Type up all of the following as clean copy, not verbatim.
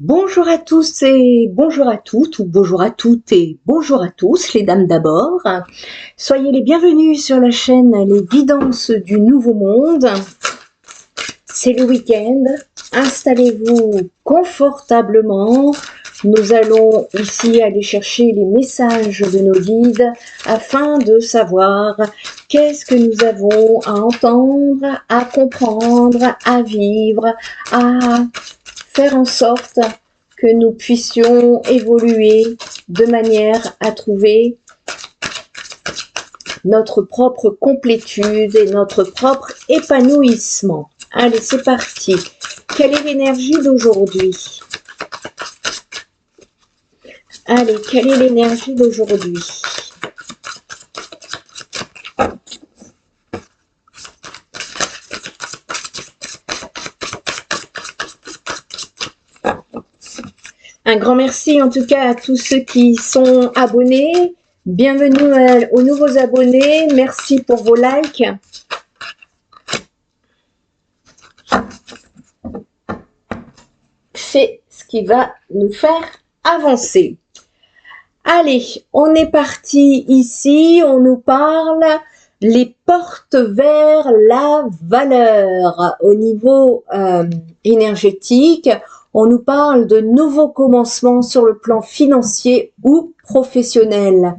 Bonjour à tous et bonjour à toutes, ou bonjour à toutes et bonjour à tous, les dames d'abord. Soyez les bienvenus sur la chaîne Les Guidances du Nouveau Monde. C'est le week-end, installez-vous confortablement. Nous allons ici aller chercher les messages de nos guides afin de savoir qu'est-ce que nous avons à entendre, à comprendre, à vivre, à faire en sorte que nous puissions évoluer de manière à trouver notre propre complétude et notre propre épanouissement. Allez, c'est parti. Quelle est l'énergie d'aujourd'hui? Allez, quelle est l'énergie d'aujourd'hui? Un grand merci en tout cas à tous ceux qui sont abonnés. Bienvenue aux nouveaux abonnés. Merci pour vos likes. C'est ce qui va nous faire avancer. Allez, on est parti ici. On nous parle les portes vers la valeur au niveau énergétique. On nous parle de nouveaux commencements sur le plan financier ou professionnel.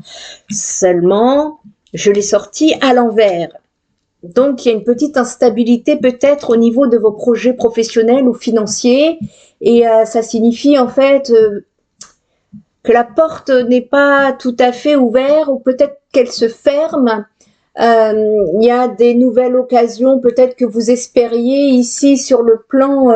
Seulement, je l'ai sorti à l'envers. Donc, il y a une petite instabilité peut-être au niveau de vos projets professionnels ou financiers. Et ça signifie en fait que la porte n'est pas tout à fait ouverte ou peut-être qu'elle se ferme. Il y a des nouvelles occasions peut-être que vous espériez ici sur le plan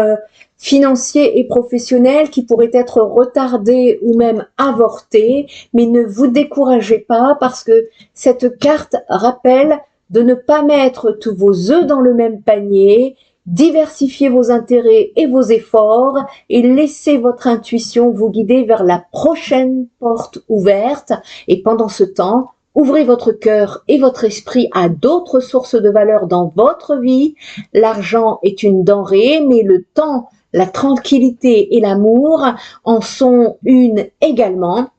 financier et professionnel qui pourraient être retardés ou même avortés, mais ne vous découragez pas parce que cette carte rappelle de ne pas mettre tous vos œufs dans le même panier, diversifiez vos intérêts et vos efforts et laissez votre intuition vous guider vers la prochaine porte ouverte. Et pendant ce temps, ouvrez votre cœur et votre esprit à d'autres sources de valeur dans votre vie. L'argent est une denrée, mais le temps, la tranquillité et l'amour en sont une également.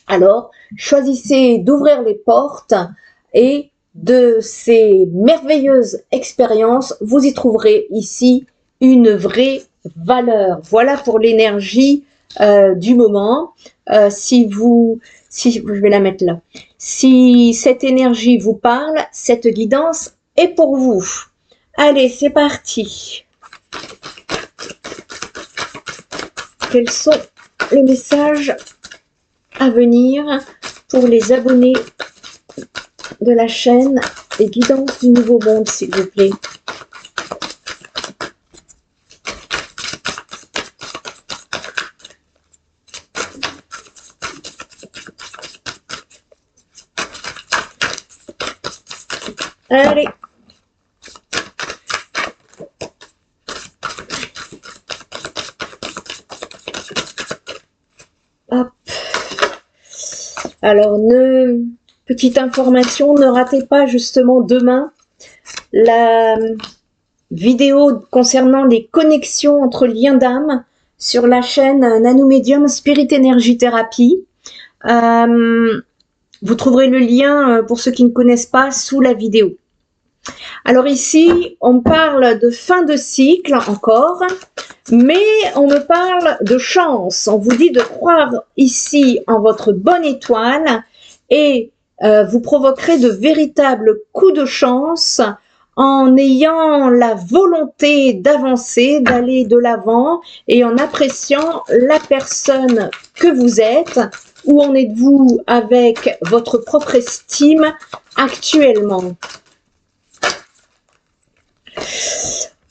Alors, choisissez d'ouvrir les portes et de ces merveilleuses expériences, vous y trouverez ici une vraie valeur. Voilà pour l'énergie du moment. Je vais la mettre là. Si cette énergie vous parle, cette guidance est pour vous. Allez, c'est parti. Quels sont les messages à venir pour les abonnés de la chaîne Les Guidances du Nouveau Monde, s'il vous plaît? Allez. Hop. Alors, petite information, ne ratez pas justement demain la vidéo concernant les connexions entre liens d'âme sur la chaîne Nanomédium Spirit Energy Therapy. Vous trouverez le lien, pour ceux qui ne connaissent pas, sous la vidéo. Alors ici, on parle de fin de cycle encore, mais on me parle de chance. On vous dit de croire ici en votre bonne étoile et vous provoquerez de véritables coups de chance en ayant la volonté d'avancer, d'aller de l'avant et en appréciant la personne que vous êtes. Où en êtes-vous avec votre propre estime actuellement?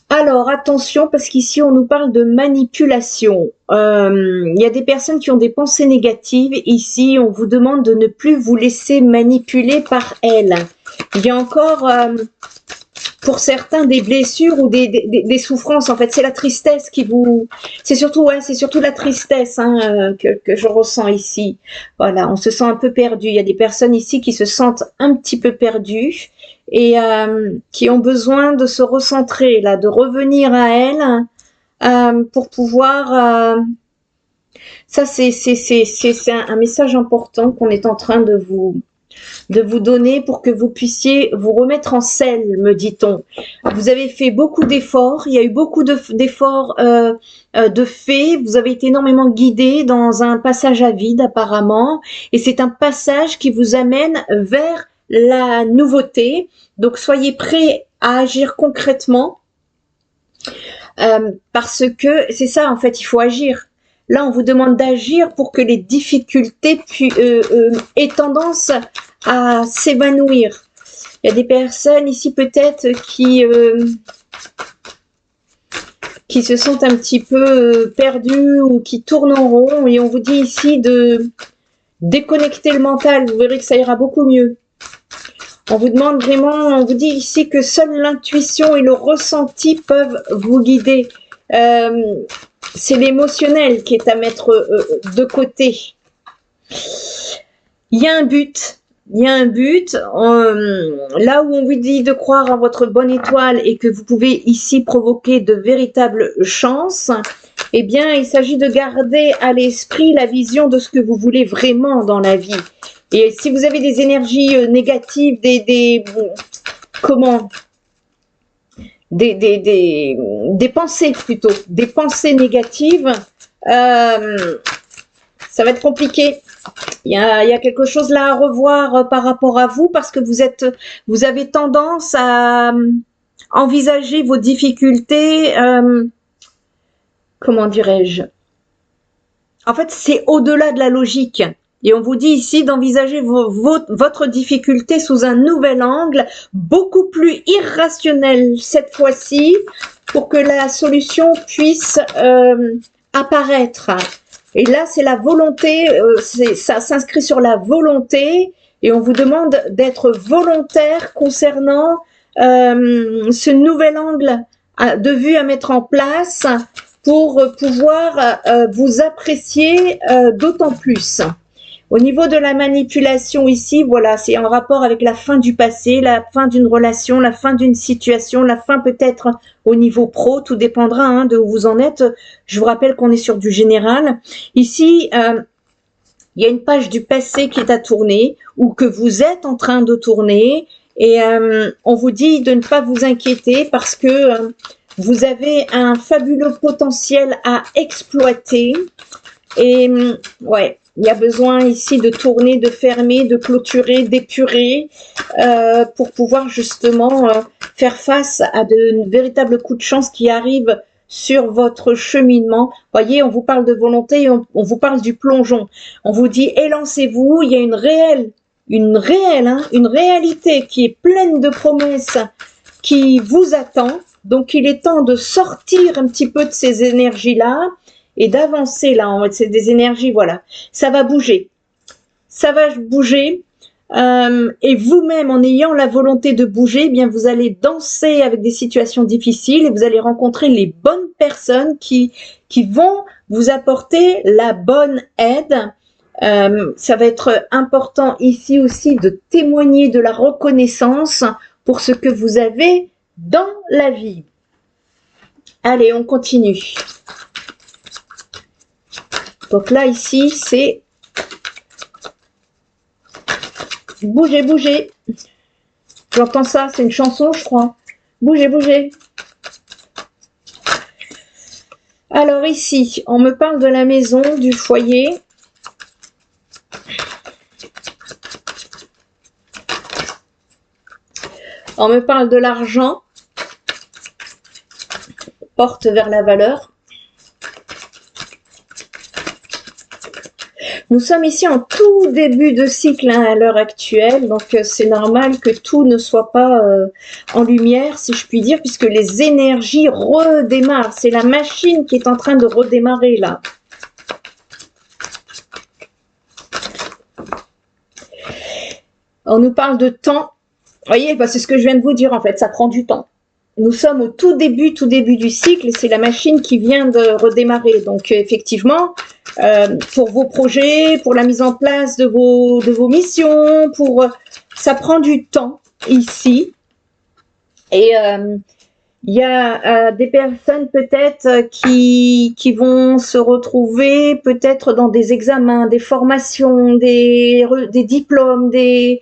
Alors, attention, parce qu'ici, on nous parle de manipulation. Il y a des personnes qui ont des pensées négatives. Ici, on vous demande de ne plus vous laisser manipuler par elles. Il y a encore, pour certains, des blessures ou des souffrances. En fait, c'est la tristesse qui vous... C'est surtout la tristesse que je ressens ici. Voilà, on se sent un peu perdu. Il y a des personnes ici qui se sentent un petit peu perdues et qui ont besoin de se recentrer, là, de revenir à elles pour pouvoir Ça, c'est un message important qu'on est en train de vous donner pour que vous puissiez vous remettre en selle, me dit-on. Vous avez fait beaucoup d'efforts, il y a eu beaucoup d'efforts de faits, vous avez été énormément guidé dans un passage à vide apparemment, et c'est un passage qui vous amène vers la nouveauté. Donc soyez prêts à agir concrètement, parce que c'est ça en fait, il faut agir. Là, on vous demande d'agir pour que les difficultés aient tendance à s'évanouir. Il y a des personnes ici peut-être qui se sentent un petit peu perdues ou qui tournent en rond, et on vous dit ici de déconnecter le mental. Vous verrez que ça ira beaucoup mieux. On vous demande vraiment, on vous dit ici que seule l'intuition et le ressenti peuvent vous guider. C'est l'émotionnel qui est à mettre de côté. Il y a un but. Il y a un but. Là où on vous dit de croire en votre bonne étoile et que vous pouvez ici provoquer de véritables chances, eh bien, il s'agit de garder à l'esprit la vision de ce que vous voulez vraiment dans la vie. Et si vous avez des énergies négatives, des pensées plutôt, des pensées négatives, ça va être compliqué. Il y a quelque chose là à revoir par rapport à vous, parce que vous avez tendance à envisager vos difficultés, comment dirais-je? En fait, c'est au-delà de la logique. Et on vous dit ici d'envisager votre difficulté sous un nouvel angle, beaucoup plus irrationnel cette fois-ci, pour que la solution puisse apparaître. Et là, c'est la volonté, ça s'inscrit sur la volonté, et on vous demande d'être volontaire concernant ce nouvel angle de vue à mettre en place pour pouvoir vous apprécier d'autant plus. Au niveau de la manipulation ici, voilà, c'est en rapport avec la fin du passé, la fin d'une relation, la fin d'une situation, la fin peut-être au niveau pro, tout dépendra hein, de où vous en êtes. Je vous rappelle qu'on est sur du général. Ici, il y a une page du passé qui est à tourner ou que vous êtes en train de tourner, et on vous dit de ne pas vous inquiéter parce que vous avez un fabuleux potentiel à exploiter. Et ouais, il y a besoin ici de tourner, de fermer, de clôturer, d'épurer pour pouvoir justement faire face à de véritables coups de chance qui arrivent sur votre cheminement. Voyez, on vous parle de volonté et on vous parle du plongeon. On vous dit élancez-vous, il y a une réalité qui est pleine de promesses qui vous attend. Donc il est temps de sortir un petit peu de ces énergies-là et d'avancer là, en fait, c'est des énergies, voilà. Ça va bouger. Ça va bouger. Et vous-même, en ayant la volonté de bouger, eh bien vous allez danser avec des situations difficiles et vous allez rencontrer les bonnes personnes qui vont vous apporter la bonne aide. Ça va être important ici aussi de témoigner de la reconnaissance pour ce que vous avez dans la vie. Allez, on continue. Donc là, ici, c'est bougez, bougez. J'entends ça, c'est une chanson, je crois. Bougez, bougez. Alors ici, on me parle de la maison, du foyer. On me parle de l'argent. Porte vers la valeur. Nous sommes ici en tout début de cycle hein, à l'heure actuelle, donc c'est normal que tout ne soit pas en lumière, si je puis dire, puisque les énergies redémarrent. C'est la machine qui est en train de redémarrer là. On nous parle de temps. Vous voyez, bah, c'est ce que je viens de vous dire en fait, ça prend du temps. Nous sommes au tout début du cycle et c'est la machine qui vient de redémarrer. Donc effectivement, pour vos projets, pour la mise en place de vos missions, ça prend du temps ici. Et Il y a des personnes peut-être qui vont se retrouver peut-être dans des examens, des formations, des diplômes, des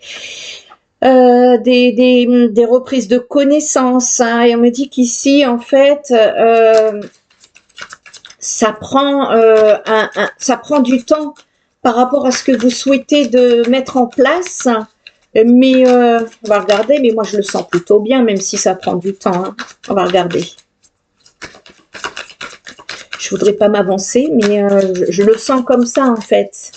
reprises de connaissances. Hein. Et on me dit qu'ici, en fait, ça prend du temps par rapport à ce que vous souhaitez de mettre en place. Mais on va regarder, mais moi je le sens plutôt bien, même si ça prend du temps. Hein. On va regarder. Je voudrais pas m'avancer, mais je le sens comme ça en fait.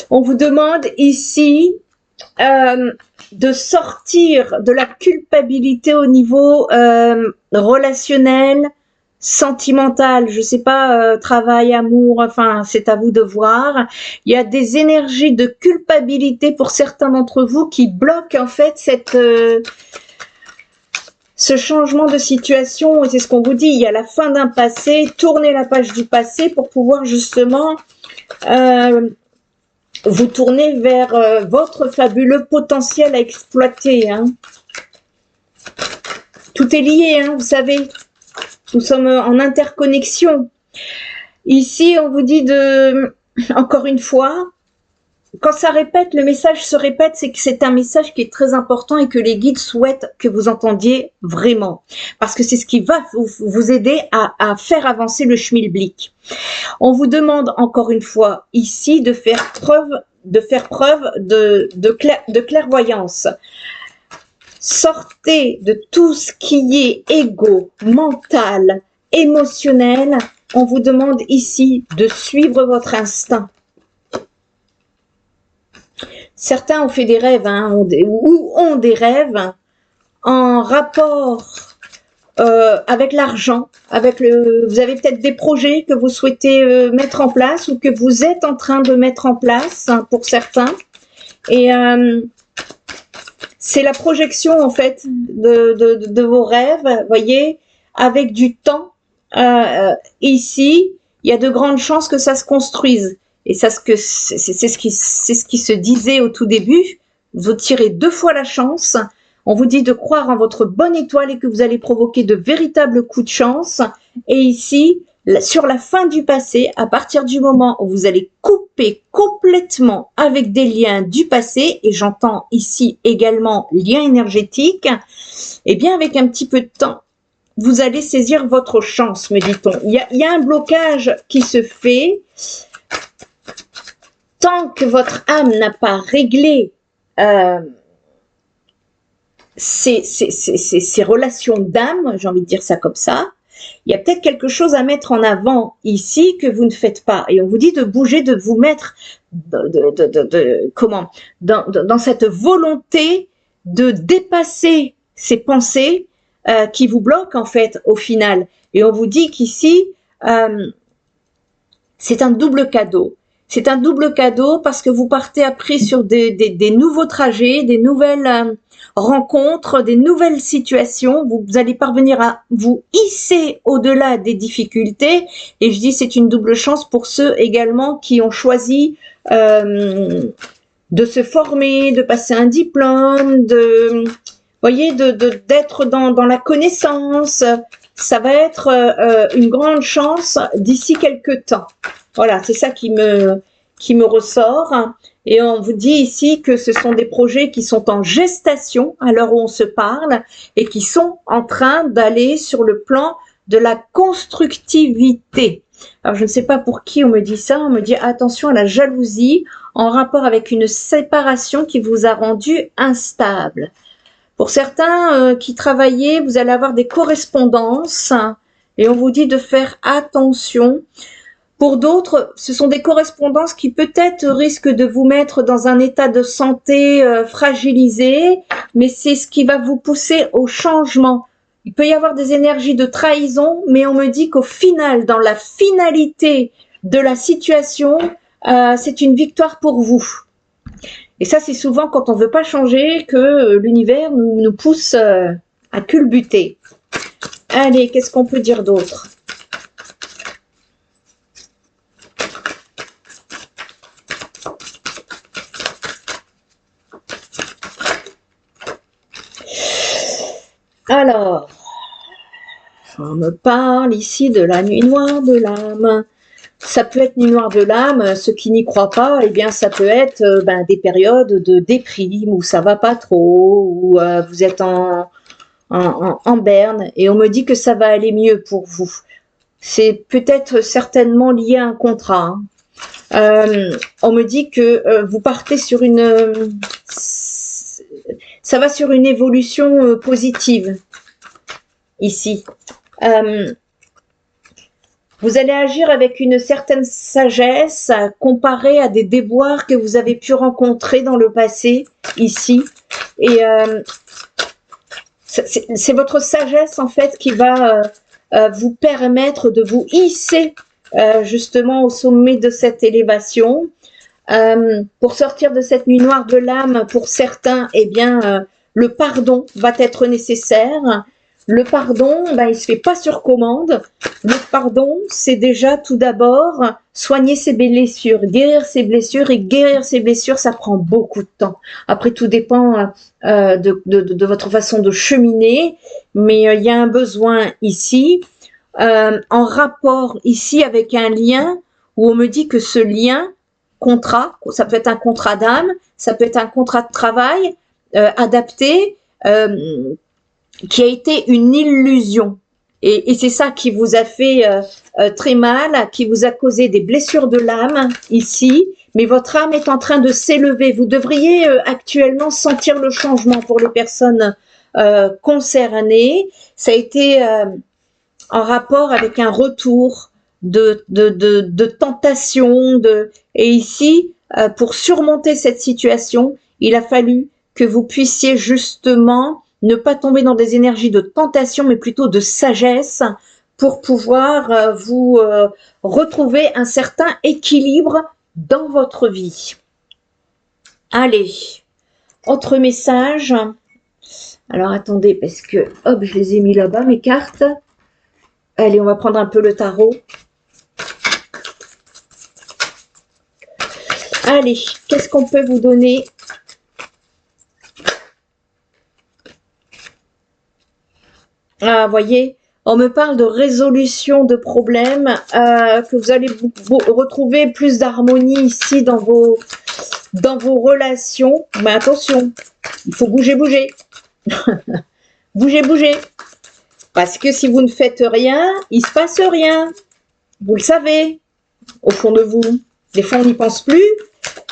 On vous demande ici de sortir de la culpabilité au niveau relationnel, sentimental, je sais pas, travail, amour, enfin, c'est à vous de voir. Il y a des énergies de culpabilité pour certains d'entre vous qui bloquent en fait ce changement de situation. Et c'est ce qu'on vous dit, il y a la fin d'un passé, tournez la page du passé pour pouvoir justement vous tournez vers votre fabuleux potentiel à exploiter. Hein. Tout est lié, hein, vous savez. Nous sommes en interconnexion. Ici, on vous dit encore une fois, quand ça répète, le message se répète, c'est que c'est un message qui est très important et que les guides souhaitent que vous entendiez vraiment. Parce que c'est ce qui va vous aider à faire avancer le schmilblick. On vous demande encore une fois ici de faire preuve de clairvoyance. Sortez de tout ce qui est égo, mental, émotionnel. On vous demande ici de suivre votre instinct. Certains ont fait des rêves, hein, ont des rêves en rapport avec l'argent, vous avez peut-être des projets que vous souhaitez mettre en place ou que vous êtes en train de mettre en place hein, pour certains. Et c'est la projection en fait de vos rêves, voyez, avec du temps. Ici, il y a de grandes chances que ça se construise. Et ça, c'est ce qui se disait au tout début. Vous tirez 2 fois la chance. On vous dit de croire en votre bonne étoile et que vous allez provoquer de véritables coups de chance. Et ici, sur la fin du passé, à partir du moment où vous allez couper complètement avec des liens du passé, et j'entends ici également liens énergétiques, et bien avec un petit peu de temps, vous allez saisir votre chance, me dit-on. Il y a un blocage qui se fait. Tant que votre âme n'a pas réglé ces relations d'âme, j'ai envie de dire ça comme ça, il y a peut-être quelque chose à mettre en avant ici que vous ne faites pas. Et on vous dit de bouger, de vous mettre dans cette volonté de dépasser ces pensées qui vous bloquent en fait au final. Et on vous dit qu'ici, c'est un double cadeau. C'est un double cadeau parce que vous partez après sur des nouveaux trajets, des nouvelles rencontres, des nouvelles situations. Vous allez parvenir à vous hisser au-delà des difficultés. Et je dis c'est une double chance pour ceux également qui ont choisi de se former, de passer un diplôme, voyez, d'être dans la connaissance. Ça va être une grande chance d'ici quelques temps. Voilà, c'est ça qui me ressort. Et on vous dit ici que ce sont des projets qui sont en gestation à l'heure où on se parle et qui sont en train d'aller sur le plan de la constructivité. Alors, je ne sais pas pour qui on me dit ça. On me dit attention à la jalousie en rapport avec une séparation qui vous a rendu instable. Pour certains qui travaillaient, vous allez avoir des correspondances et on vous dit de faire attention. Pour d'autres, ce sont des correspondances qui peut-être risquent de vous mettre dans un état de santé fragilisé, mais c'est ce qui va vous pousser au changement. Il peut y avoir des énergies de trahison, mais on me dit qu'au final, dans la finalité de la situation, c'est une victoire pour vous. Et ça, c'est souvent quand on ne veut pas changer que l'univers nous pousse à culbuter. Allez, qu'est-ce qu'on peut dire d'autre ? Alors, on me parle ici de la nuit noire de l'âme. Ça peut être nuit noire de l'âme, ceux qui n'y croient pas, eh bien ça peut être des périodes de déprime où ça va pas trop, où vous êtes en berne et on me dit que ça va aller mieux pour vous. C'est peut-être certainement lié à un contrat. On me dit que vous partez sur une... ça va sur une évolution positive ici. Vous allez agir avec une certaine sagesse comparée à des déboires que vous avez pu rencontrer dans le passé, ici. Et c'est votre sagesse, en fait, qui va vous permettre de vous hisser justement au sommet de cette élévation. Pour sortir de cette nuit noire de l'âme, pour certains, eh bien, le pardon va être nécessaire. Le pardon, il ne se fait pas sur commande. Le pardon, c'est déjà tout d'abord soigner ses blessures, guérir ses blessures. Et guérir ses blessures, ça prend beaucoup de temps. Après, tout dépend de votre façon de cheminer. Mais il y a un besoin ici, en rapport ici avec un lien où on me dit que ce lien, contrat, ça peut être un contrat d'âme, ça peut être un contrat de travail adapté, qui a été une illusion. Et c'est ça qui vous a fait très mal, qui vous a causé des blessures de l'âme ici, mais votre âme est en train de s'élever. Vous devriez actuellement sentir le changement pour les personnes concernées. Ça a été en rapport avec un retour de tentation. Et ici, pour surmonter cette situation, il a fallu que vous puissiez justement ne pas tomber dans des énergies de tentation, mais plutôt de sagesse pour pouvoir vous retrouver un certain équilibre dans votre vie. Allez, autre message. Alors, attendez, parce que, hop, je les ai mis là-bas, mes cartes. Allez, on va prendre un peu le tarot. Allez, qu'est-ce qu'on peut vous donner ? Ah, voyez, on me parle de résolution de problèmes, que vous allez retrouver plus d'harmonie ici dans vos relations. Mais attention, il faut bouger. Bouger. Parce que si vous ne faites rien, il ne se passe rien. Vous le savez, au fond de vous. Des fois, on n'y pense plus.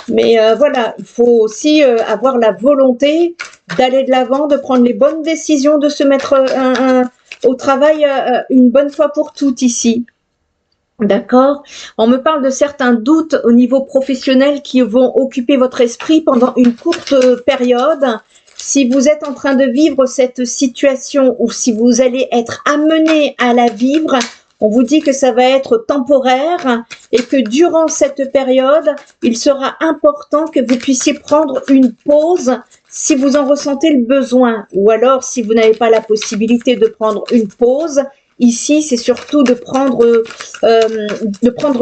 Mais voilà, il faut aussi avoir la volonté d'aller de l'avant, de prendre les bonnes décisions, de se mettre au travail une bonne fois pour toutes ici. D'accord ? On me parle de certains doutes au niveau professionnel qui vont occuper votre esprit pendant une courte période. Si vous êtes en train de vivre cette situation ou si vous allez être amené à la vivre, on vous dit que ça va être temporaire et que durant cette période, il sera important que vous puissiez prendre une pause si vous en ressentez le besoin. Ou alors, si vous n'avez pas la possibilité de prendre une pause, ici, c'est surtout de prendre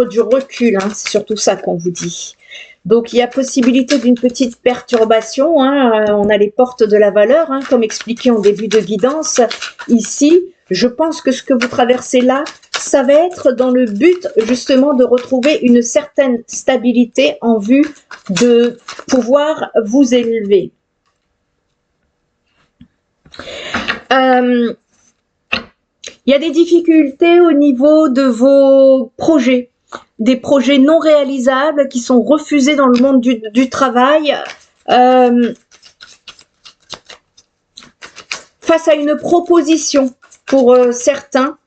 du recul. Hein, c'est surtout ça qu'on vous dit. Donc, il y a possibilité d'une petite perturbation. Hein, on a les portes de la valeur, hein, comme expliqué en début de guidance. Ici, je pense que ce que vous traversez là, ça va être dans le but justement de retrouver une certaine stabilité en vue de pouvoir vous élever. Il y a des difficultés au niveau de vos projets, des projets non réalisables qui sont refusés dans le monde du travail. Face à une proposition pour certains,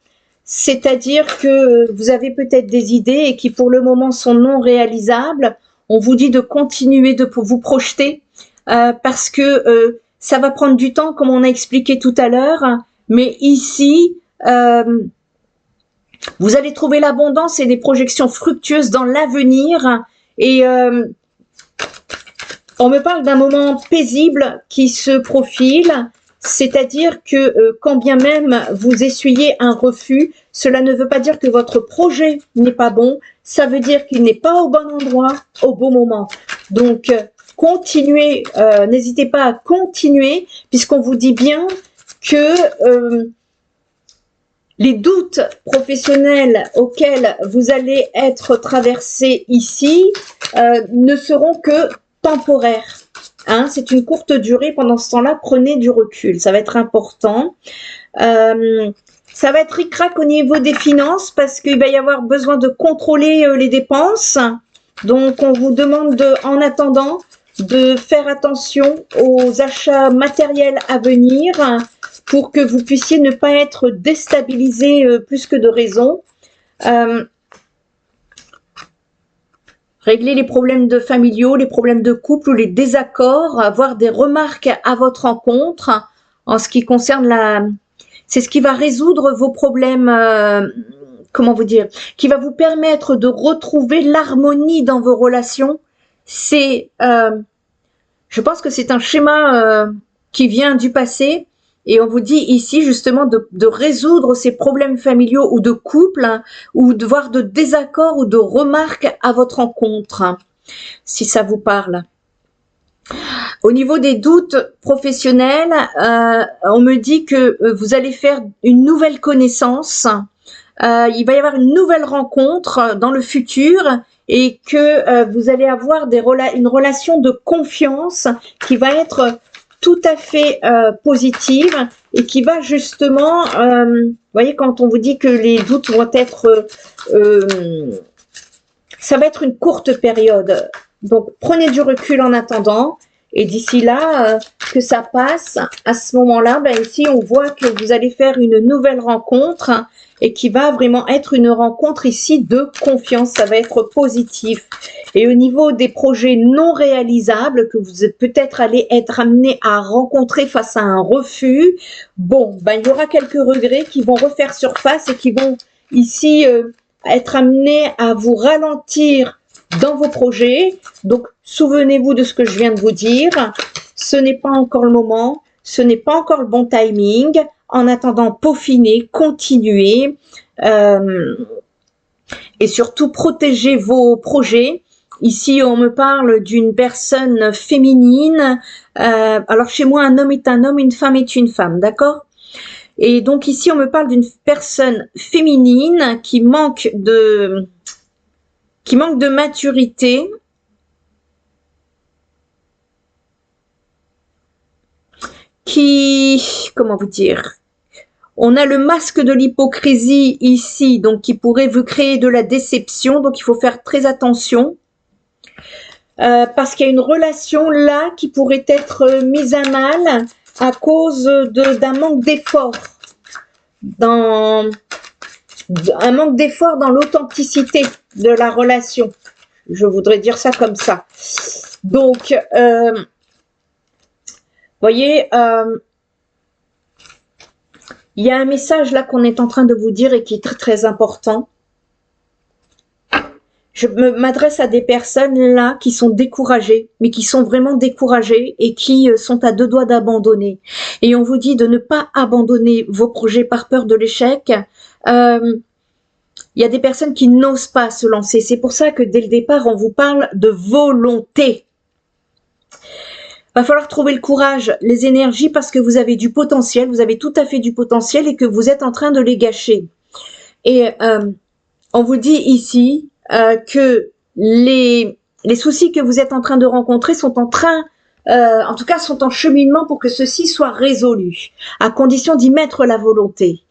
c'est-à-dire que vous avez peut-être des idées et qui pour le moment sont non réalisables. On vous dit de continuer de vous projeter parce que ça va prendre du temps, comme on a expliqué tout à l'heure. Mais ici, vous allez trouver l'abondance et des projections fructueuses dans l'avenir. Et on me parle d'un moment paisible qui se profile. C'est-à-dire que quand bien même vous essuyez un refus, cela ne veut pas dire que votre projet n'est pas bon, ça veut dire qu'il n'est pas au bon endroit, au bon moment. Donc, continuez, n'hésitez pas à continuer, puisqu'on vous dit bien que les doutes professionnels auxquels vous allez être traversés ici ne seront que temporaires. Hein, c'est une courte durée. Pendant ce temps-là, prenez du recul. Ça va être important. Ça va être ric-rac au niveau des finances parce qu'il va y avoir besoin de contrôler les dépenses. Donc, on vous demande en attendant de faire attention aux achats matériels à venir pour que vous puissiez ne pas être déstabilisé plus que de raison. Régler les problèmes familiaux, les problèmes de couple ou les désaccords, avoir des remarques à votre rencontre en ce qui concerne c'est ce qui va résoudre vos problèmes, comment vous dire, qui va vous permettre de retrouver l'harmonie dans vos relations. Je pense que c'est un schéma qui vient du passé et on vous dit ici justement de résoudre ces problèmes familiaux ou de couple ou de voir de désaccords ou de remarques à votre rencontre, si ça vous parle. Au niveau des doutes professionnels, on me dit que vous allez faire une nouvelle connaissance, il va y avoir une nouvelle rencontre dans le futur et que vous allez avoir une relation de confiance qui va être tout à fait positive et qui va justement, vous voyez, quand on vous dit que les doutes vont être, ça va être une courte période. Donc, prenez du recul en attendant. Et d'ici là, que ça passe, à ce moment-là, ici, on voit que vous allez faire une nouvelle rencontre et qui va vraiment être une rencontre ici de confiance. Ça va être positif. Et au niveau des projets non réalisables que vous peut-être allez être amené à rencontrer face à un refus, bon, il y aura quelques regrets qui vont refaire surface et qui vont ici être amenés à vous ralentir dans vos projets. Donc, souvenez-vous de ce que je viens de vous dire. Ce n'est pas encore le moment. Ce n'est pas encore le bon timing. En attendant, peaufinez, continuez. Et surtout, protégez vos projets. Ici, on me parle d'une personne féminine. Alors, chez moi, un homme est un homme, une femme est une femme. D'accord ? Et donc, ici, on me parle d'une personne féminine qui manque de maturité, comment vous dire, on a le masque de l'hypocrisie ici, donc qui pourrait vous créer de la déception, donc il faut faire très attention, parce qu'il y a une relation là qui pourrait être mise à mal à cause d'un manque d'effort, un manque d'effort dans l'authenticité de la relation. Je voudrais dire ça comme ça. Donc, voyez, il y a un message là qu'on est en train de vous dire et qui est très très important. Je m'adresse à des personnes là qui sont découragées, mais qui sont vraiment découragées et qui sont à deux doigts d'abandonner. Et on vous dit de ne pas abandonner vos projets par peur de l'échec. Il y a des personnes qui n'osent pas se lancer. C'est pour ça que dès le départ, on vous parle de volonté. Va falloir trouver le courage, les énergies, parce que vous avez du potentiel, vous avez tout à fait du potentiel et que vous êtes en train de les gâcher. Et on vous dit ici que les soucis que vous êtes en train de rencontrer sont en tout cas, sont en cheminement pour que ceci soit résolu, à condition d'y mettre la volonté.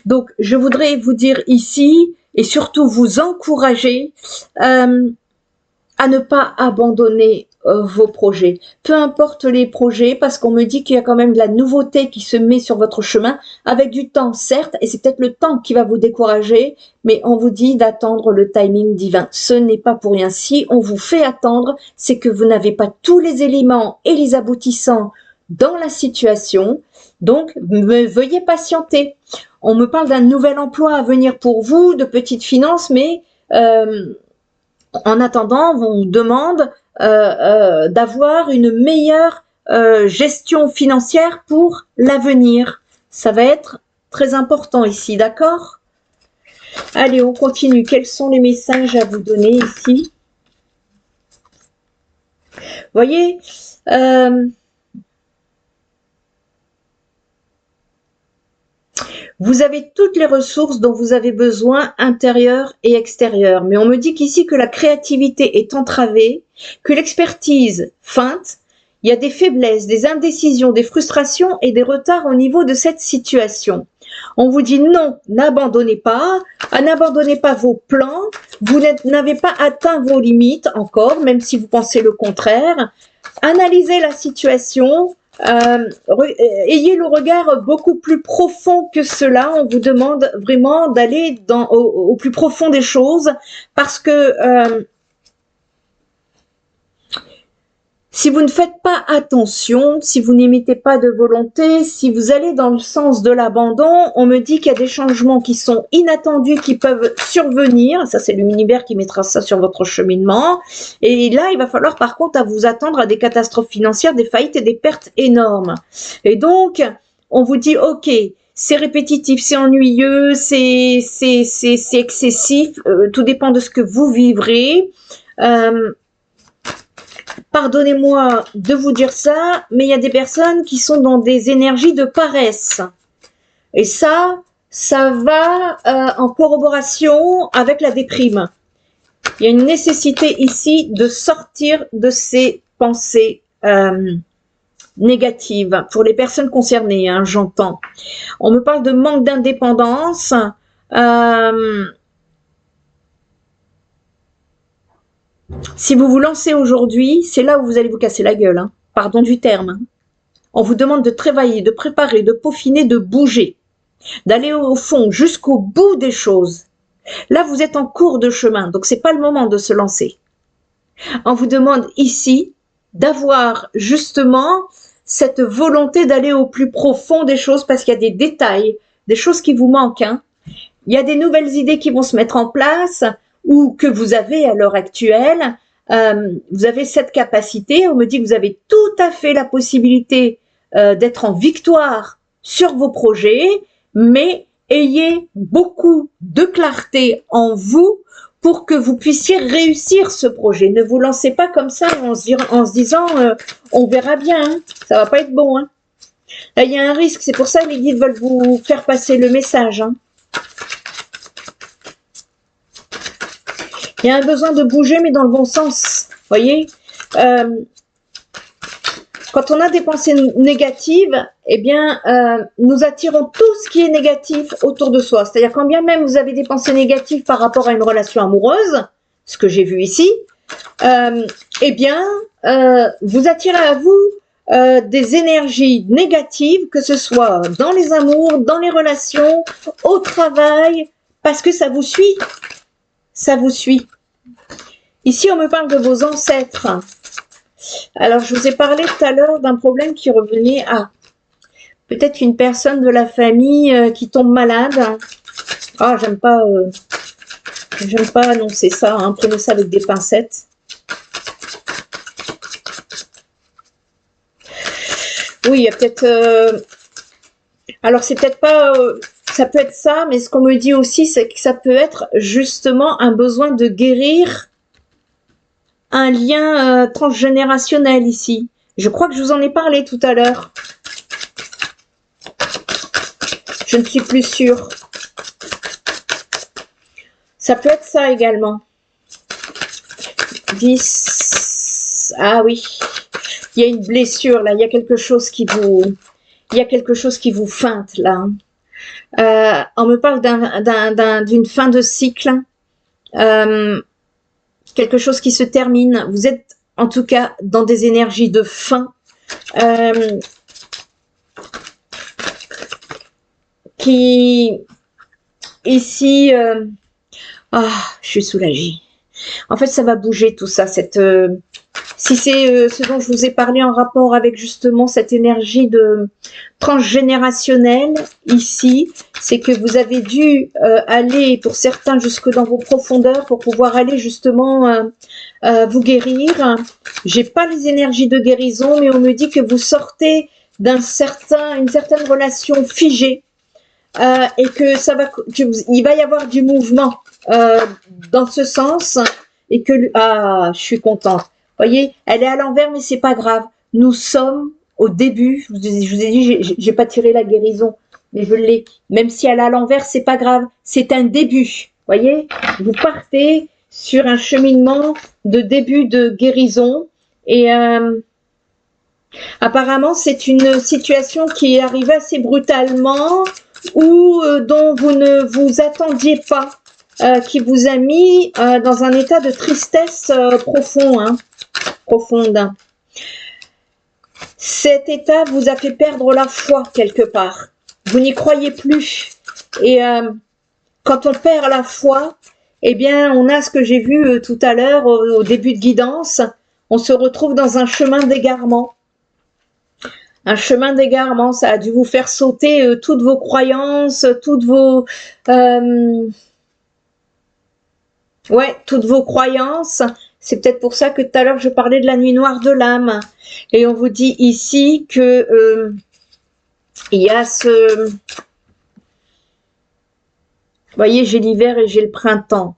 Donc, je voudrais vous dire ici, et surtout vous encourager à ne pas abandonner vos projets. Peu importe les projets, parce qu'on me dit qu'il y a quand même de la nouveauté qui se met sur votre chemin, avec du temps, certes, et c'est peut-être le temps qui va vous décourager, mais on vous dit d'attendre le timing divin. Ce n'est pas pour rien. Si on vous fait attendre, c'est que vous n'avez pas tous les éléments et les aboutissants dans la situation, donc veuillez patienter. On me parle d'un nouvel emploi à venir pour vous, de petites finances, mais en attendant, on vous demande d'avoir une meilleure gestion financière pour l'avenir. Ça va être très important ici, d'accord? Allez, on continue. Quels sont les messages à vous donner ici? Voyez, Vous avez toutes les ressources dont vous avez besoin, intérieures et extérieures. Mais on me dit qu'ici que la créativité est entravée, que l'expertise feinte, il y a des faiblesses, des indécisions, des frustrations et des retards au niveau de cette situation. On vous dit non, n'abandonnez pas vos plans, vous n'avez pas atteint vos limites encore, même si vous pensez le contraire. Analysez la situation, ayez le regard beaucoup plus profond que cela. On vous demande vraiment d'aller au plus profond des choses parce que si vous ne faites pas attention, si vous n'imitez pas de volonté, si vous allez dans le sens de l'abandon, on me dit qu'il y a des changements qui sont inattendus, qui peuvent survenir. Ça, c'est l'univers qui mettra ça sur votre cheminement. Et là, il va falloir par contre à vous attendre à des catastrophes financières, des faillites et des pertes énormes. Et donc, on vous dit, ok, c'est répétitif, c'est ennuyeux, c'est excessif, tout dépend de ce que vous vivrez. Pardonnez-moi de vous dire ça, mais il y a des personnes qui sont dans des énergies de paresse. Et ça va en corroboration avec la déprime. Il y a une nécessité ici de sortir de ces pensées négatives pour les personnes concernées, hein, j'entends. On me parle de manque d'indépendance. Si vous vous lancez aujourd'hui, c'est là où vous allez vous casser la gueule, hein. Pardon du terme. Hein. On vous demande de travailler, de préparer, de peaufiner, de bouger, d'aller au fond, jusqu'au bout des choses. Là, vous êtes en cours de chemin, donc c'est pas le moment de se lancer. On vous demande ici d'avoir justement cette volonté d'aller au plus profond des choses parce qu'il y a des détails, des choses qui vous manquent. Hein. Il y a des nouvelles idées qui vont se mettre en place ou que vous avez à l'heure actuelle. Vous avez cette capacité. On me dit que vous avez tout à fait la possibilité d'être en victoire sur vos projets, mais ayez beaucoup de clarté en vous pour que vous puissiez réussir ce projet. Ne vous lancez pas comme ça en se disant on verra bien, hein, ça va pas être bon. Hein. Là, il y a un risque, c'est pour ça que les guides veulent vous faire passer le message. Hein. Il y a un besoin de bouger, mais dans le bon sens. Voyez, quand on a des pensées négatives, eh bien, nous attirons tout ce qui est négatif autour de soi. C'est-à-dire, quand bien même vous avez des pensées négatives par rapport à une relation amoureuse, ce que j'ai vu ici, eh bien, vous attirez à vous des énergies négatives, que ce soit dans les amours, dans les relations, au travail, parce que ça vous suit. Ça vous suit. Ici, on me parle de vos ancêtres. Alors, je vous ai parlé tout à l'heure d'un problème qui revenait à peut-être une personne de la famille qui tombe malade. Ah, j'aime pas annoncer ça. Hein. Prenez ça avec des pincettes. Oui, il y a peut-être... alors, c'est peut-être pas... ça peut être ça, mais ce qu'on me dit aussi, c'est que ça peut être justement un besoin de guérir un lien transgénérationnel ici. Je crois que je vous en ai parlé tout à l'heure. Je ne suis plus sûre. Ça peut être ça également. 10. Ah oui. Il y a une blessure là. Il y a quelque chose qui vous... Il y a quelque chose qui vous feinte là. On me parle d'une fin de cycle. Quelque chose qui se termine. Vous êtes en tout cas dans des énergies de fin. Qui ici... ah, je suis soulagée. En fait, ça va bouger tout ça. Si c'est ce dont je vous ai parlé en rapport avec justement cette énergie de transgénérationnelle ici, c'est que vous avez dû aller pour certains jusque dans vos profondeurs pour pouvoir aller justement vous guérir. J'ai pas les énergies de guérison, mais on me dit que vous sortez d'une certaine relation figée et que il va y avoir du mouvement dans ce sens et que je suis contente. Voyez, elle est à l'envers, mais c'est pas grave. Nous sommes au début. Je vous ai dit, j'ai pas tiré la guérison. mais je l'ai. Même si elle est à l'envers, c'est pas grave. C'est un début. Voyez, vous partez sur un cheminement de début de guérison. Et apparemment, c'est une situation qui est arrivée assez brutalement ou dont vous ne vous attendiez pas, qui vous a mis dans un état de tristesse profonde. Cet état vous a fait perdre la foi quelque part. Vous n'y croyez plus. Et quand on perd la foi, eh bien, on a ce que j'ai vu tout à l'heure au début de guidance. On se retrouve dans un chemin d'égarement. Un chemin d'égarement, ça a dû vous faire sauter toutes vos croyances, toutes vos croyances. C'est peut-être pour ça que tout à l'heure je parlais de la nuit noire de l'âme. Et on vous dit ici que il y a ce... Vous voyez, j'ai l'hiver et j'ai le printemps.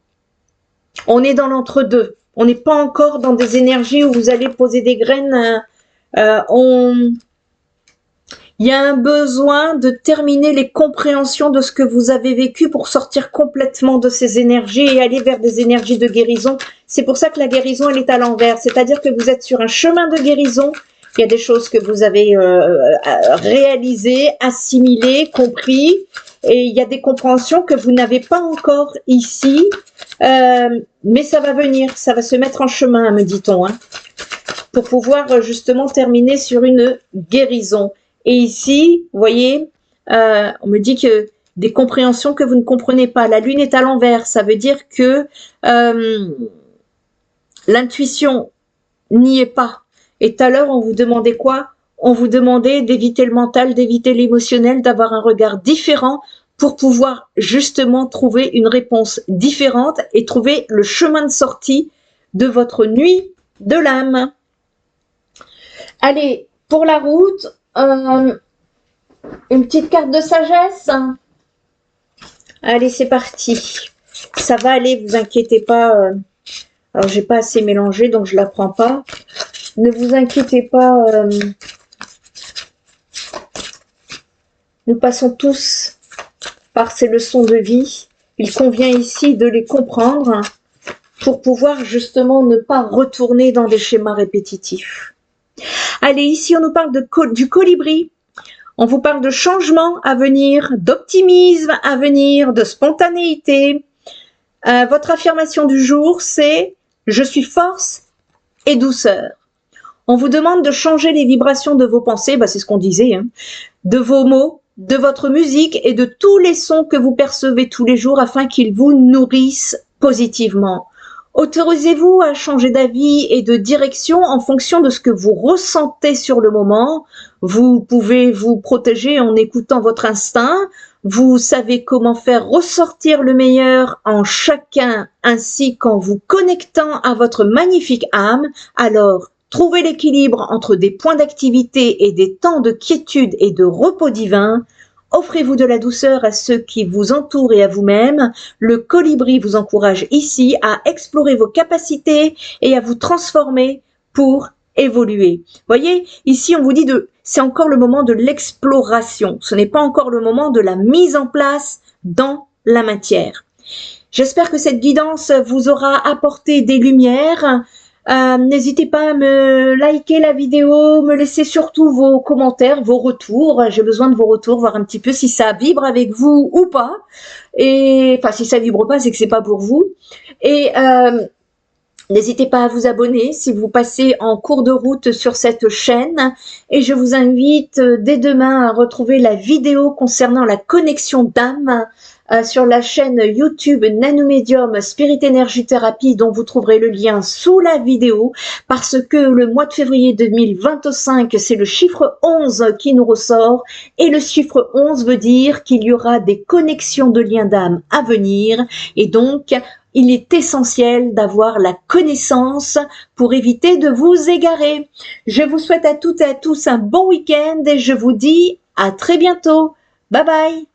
On est dans l'entre-deux. On n'est pas encore dans des énergies où vous allez poser des graines. Il y a un besoin de terminer les compréhensions de ce que vous avez vécu pour sortir complètement de ces énergies et aller vers des énergies de guérison. C'est pour ça que la guérison, elle est à l'envers. C'est-à-dire que vous êtes sur un chemin de guérison. Il y a des choses que vous avez réalisées, assimilées, compris. Et il y a des compréhensions que vous n'avez pas encore ici. Mais ça va venir, ça va se mettre en chemin, me dit-on, hein, pour pouvoir justement terminer sur une guérison. Et ici, vous voyez, on me dit que des compréhensions que vous ne comprenez pas. La lune est à l'envers, ça veut dire que l'intuition n'y est pas. Et tout à l'heure, on vous demandait quoi? On vous demandait d'éviter le mental, d'éviter l'émotionnel, d'avoir un regard différent pour pouvoir justement trouver une réponse différente et trouver le chemin de sortie de votre nuit de l'âme. Allez, pour la route, une petite carte de sagesse. Allez, c'est parti. Ça va aller, vous inquiétez pas. Alors, j'ai pas assez mélangé, donc je la prends pas. Ne vous inquiétez pas. Nous passons tous par ces leçons de vie. Il convient ici de les comprendre pour pouvoir justement ne pas retourner dans des schémas répétitifs. Allez, ici on nous parle du colibri. On vous parle de changement à venir, d'optimisme à venir, de spontanéité. Votre affirmation du jour, c'est « Je suis force et douceur ». On vous demande de changer les vibrations de vos pensées, c'est ce qu'on disait, hein, de vos mots, de votre musique et de tous les sons que vous percevez tous les jours afin qu'ils vous nourrissent positivement. Autorisez-vous à changer d'avis et de direction en fonction de ce que vous ressentez sur le moment. Vous pouvez vous protéger en écoutant votre instinct. Vous savez comment faire ressortir le meilleur en chacun ainsi qu'en vous connectant à votre magnifique âme. Alors, trouvez l'équilibre entre des points d'activité et des temps de quiétude et de repos divin. Offrez-vous de la douceur à ceux qui vous entourent et à vous-même. Le colibri vous encourage ici à explorer vos capacités et à vous transformer pour évoluer. Voyez, ici on vous dit c'est encore le moment de l'exploration. Ce n'est pas encore le moment de la mise en place dans la matière. J'espère que cette guidance vous aura apporté des lumières. N'hésitez pas à me liker la vidéo, me laisser surtout vos commentaires, vos retours. J'ai besoin de vos retours, voir un petit peu si ça vibre avec vous ou pas. Et enfin, si ça vibre pas, c'est que c'est pas pour vous. Et n'hésitez pas à vous abonner si vous passez en cours de route sur cette chaîne. Et je vous invite dès demain à retrouver la vidéo concernant la connexion d'âme sur la chaîne YouTube Nanomédium Spirit Energy Therapy, dont vous trouverez le lien sous la vidéo, parce que le mois de février 2025, c'est le chiffre 11 qui nous ressort, et le chiffre 11 veut dire qu'il y aura des connexions de liens d'âme à venir, et donc il est essentiel d'avoir la connaissance pour éviter de vous égarer. Je vous souhaite à toutes et à tous un bon week-end et je vous dis à très bientôt. Bye bye.